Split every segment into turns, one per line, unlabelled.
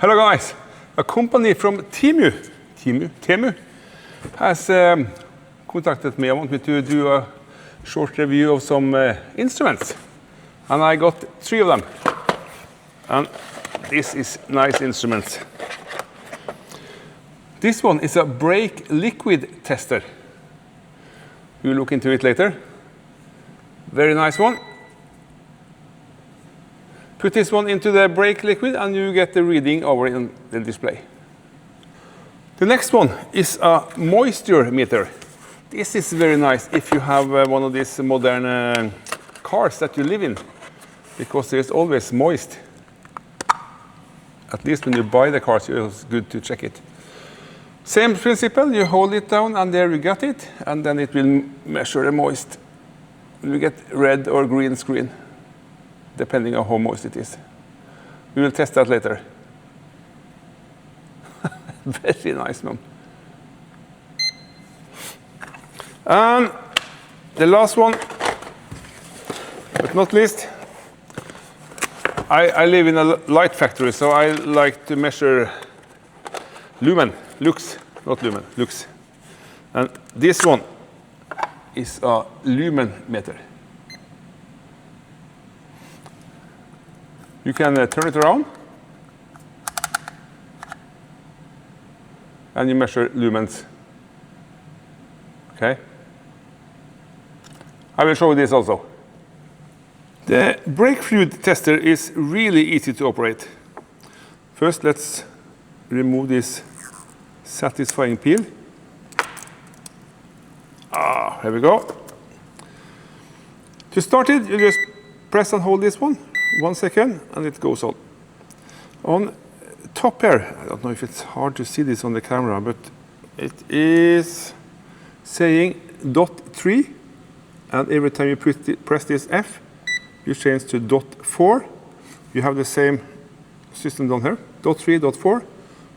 Hello guys, a company from TEMU has contacted me. I want me to do a short review of some instruments. And I got 3 of them. And this is nice instruments. This one is a brake liquid tester. We'll look into it later. Very nice one. Put this one into the brake liquid and you get the reading over in the display. The next one is a moisture meter. This is very nice if you have one of these modern cars that you live in, because there's always moist. At least when you buy the cars, it's good to check it. Same principle, you hold it down and there you got it, and then it will measure the moist. You get red or green screen, depending on how moist it is. We will test that later. Very nice one. And the last one, but not least, I live in a light factory, so I like to measure lux, not lumen, lux. And this one is a lumen meter. You can turn it around and you measure lumens. Okay? I will show you this also. The brake fluid tester is really easy to operate. First, let's remove this satisfying peel. Here we go. To start it, you just press and hold this one 1 second, and it goes on. On top here, I don't know if it's hard to see this on the camera, but it is saying .3, and every time you press this F, you change to .4. You have the same system down here, .3, .4,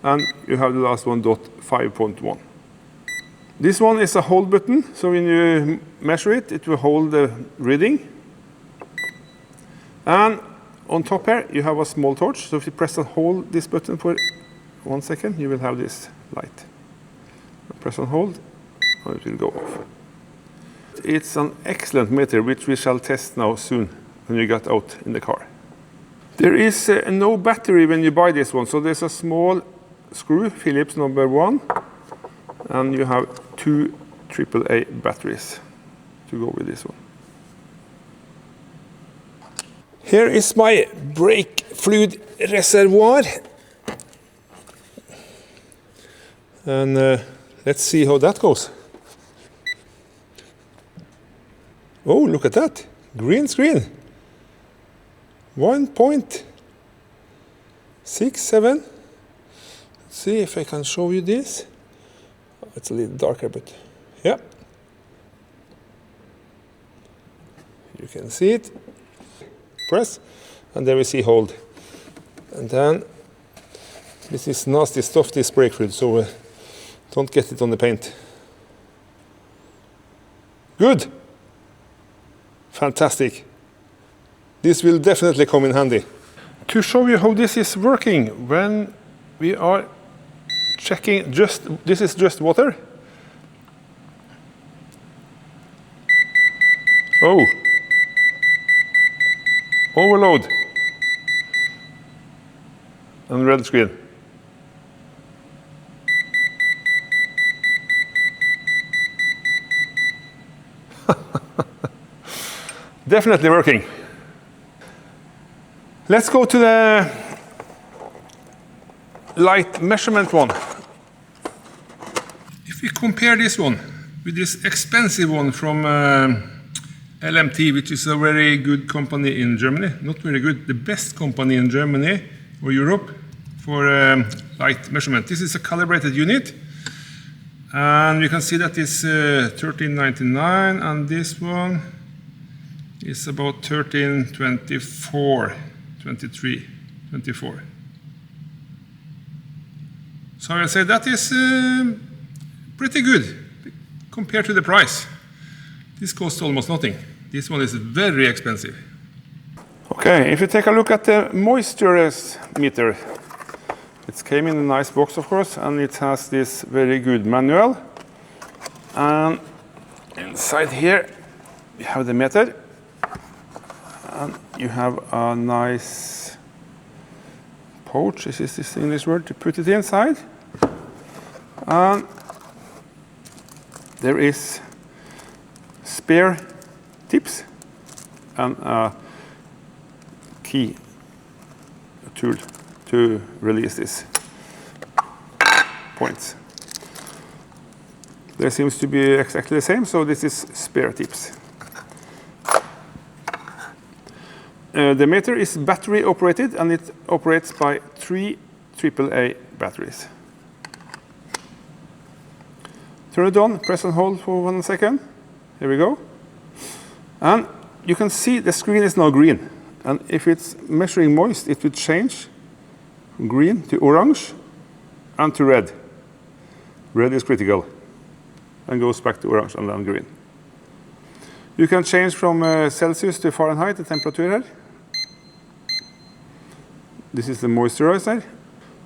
and you have the last one, .5.1. This one is a hold button, so when you measure it, it will hold the reading. And on top here, you have a small torch, so if you press and hold this button for 1 second, you will have this light. Press and hold, and it will go off. It's an excellent meter, which we shall test now soon when you get out in the car. There is no battery when you buy this one, so there's a small screw, Phillips number 1, and you have 2 AAA batteries to go with this one. Here is my brake fluid reservoir. And let's see how that goes. Oh, look at that. Green screen. 1.67. Let's see if I can show you this. It's a little darker, but yeah. You can see it. Press, and there we see hold. And then, this is nasty stuff, this brake fluid, so don't get it on the paint. Good. Fantastic. This will definitely come in handy. To show you how this is working, when we are checking this is just water. Oh. Overload. And red screen. Definitely working. Let's go to the light measurement one. If we compare this one with this expensive one from LMT, which is a very good company in Germany, not very good, the best company in Germany or Europe for light measurement. This is a calibrated unit, and you can see that it's $13.99, and this one is about $13.24, 23, 24. So I say that is pretty good compared to the price. This costs almost nothing. This one is very expensive. Okay, if you take a look at the moisture meter, It came in a nice box, of course, and it has this very good manual. And inside here, you have the meter. And you have a nice pouch, is this English word, to put it inside. And there is spare tips and a key tool to release these points. There seems to be exactly the same, so this is spare tips. The meter is battery operated, and it operates by 3 AAA batteries. Turn it on, press and hold for 1 second. Here we go. And you can see the screen is now green. And if it's measuring moist, it will change from green to orange and to red. Red is critical, and goes back to orange and then green. You can change from Celsius to Fahrenheit, the temperature here. This is the moisturizer.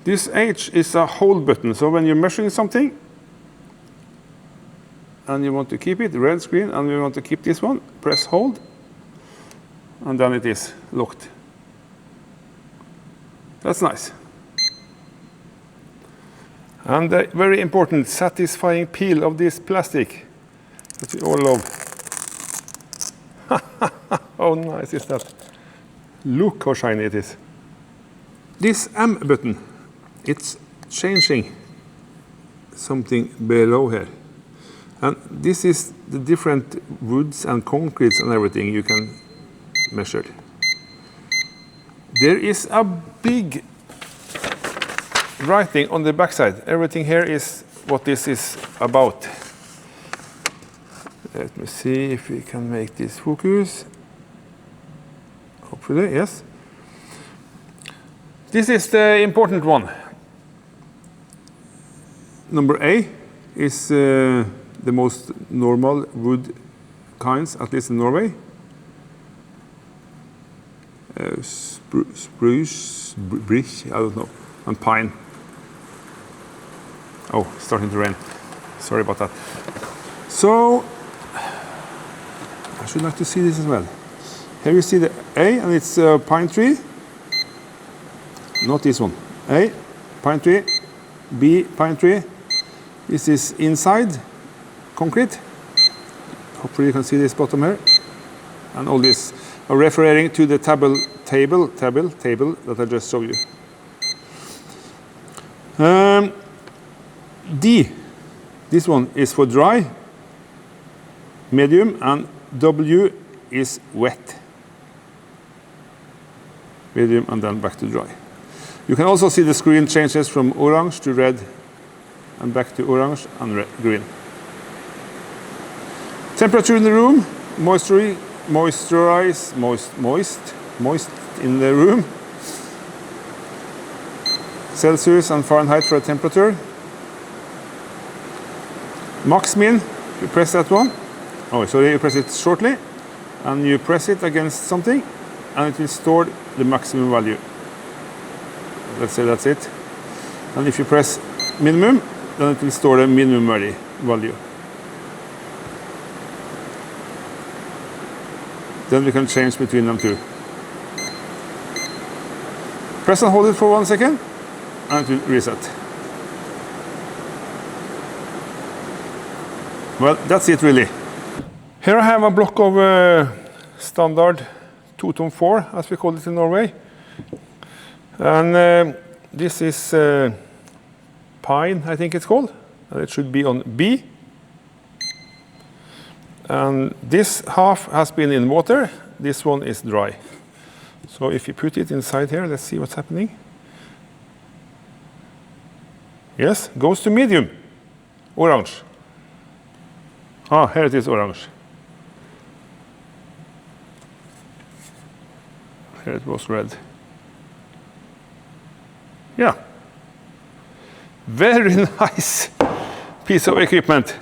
This H is a hold button, so when you're measuring something, and you want to keep it, red screen, and we want to keep this one, press hold, and then it is locked. That's nice. And the very important, satisfying peel of this plastic that we all love. How nice is that? Look how shiny it is. This M button, it's changing something below here. And this is the different woods and concretes and everything you can measure. There is a big writing on the backside. Everything here is what this is about. Let me see if we can make this focus. Hopefully, yes. This is the important one. Number A is the most normal wood kinds, at least in Norway. Spruce, birch, I don't know, and pine. Oh, it's starting to rain. Sorry about that. So, I should like to see this as well. Here you see the A, and it's a pine tree. Not this one. A, pine tree. B, pine tree. This is inside concrete. Hopefully you can see this bottom here. And all this are referring to the table that I just showed you. D, this one is for dry, medium, and W is wet. Medium and then back to dry. You can also see the screen changes from orange to red and back to orange and green. Temperature in the room, moist in the room. Celsius and Fahrenheit for a temperature. Max min, you press that one. Oh, sorry, you press it shortly, and you press it against something, and it will store the maximum value. Let's say that's it. And if you press minimum, then it will store the minimum value. Then we can change between them too. Press and hold it for 1 second, and it will reset. Well, that's it really. Here I have a block of standard 2-4, as we call it in Norway. And this is pine, I think it's called. And it should be on B. And this half has been in water. This one is dry. So if you put it inside here, let's see what's happening. Yes, goes to medium. Orange. Ah, here it is, orange. Here it was red. Yeah. Very nice piece of equipment.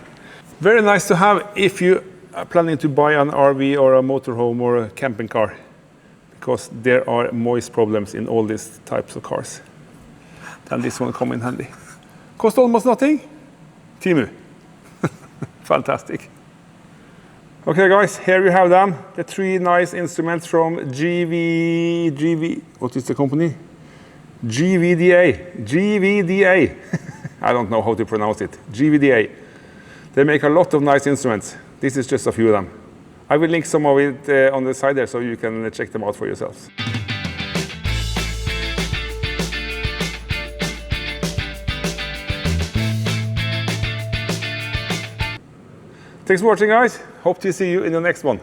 Very nice to have if you are planning to buy an RV or a motorhome or a camping car, because there are moist problems in all these types of cars. then this one come in handy. Cost almost nothing. TEMU. Fantastic. Okay guys, here you have them. The 3 nice instruments from what is the company? GVDA. GVDA. I don't know how to pronounce it. GVDA. They make a lot of nice instruments. This is just a few of them. I will link some of it on the side there so you can check them out for yourselves. Thanks for watching guys. Hope to see you in the next one.